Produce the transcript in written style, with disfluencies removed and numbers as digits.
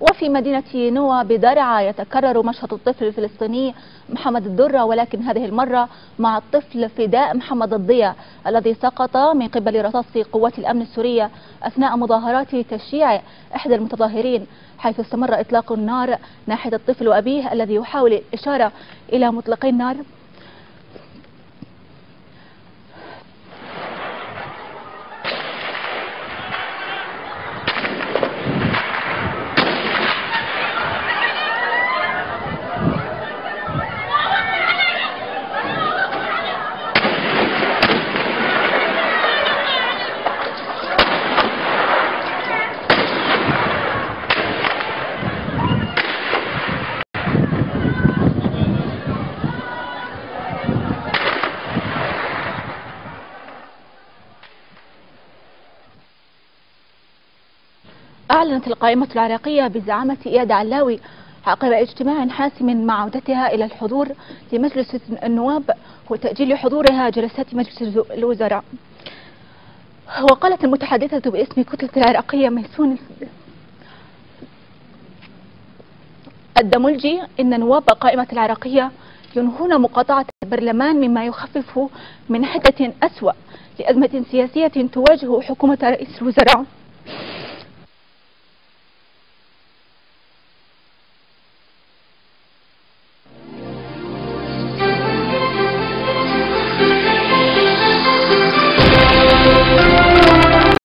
وفي مدينة نوى بدرعا يتكرر مشهد الطفل الفلسطيني محمد الدرة، ولكن هذه المرة مع الطفل فداء محمد الضياء الذي سقط من قبل رصاص قوات الأمن السورية أثناء مظاهرات تشييع إحدى المتظاهرين، حيث استمر إطلاق النار ناحية الطفل وأبيه الذي يحاول الإشارة إلى مطلقي النار. أعلنت القائمة العراقية بزعامة إياد علاوي عقب اجتماع حاسم مع عودتها إلى الحضور لمجلس النواب وتأجيل حضورها جلسات مجلس الوزراء. وقالت المتحدثة باسم كتلة العراقية ميسون الدملجي إن نواب قائمة العراقية ينهون مقاطعة البرلمان مما يخفف من حدة أسوأ لأزمة سياسية تواجه حكومة رئيس الوزراء.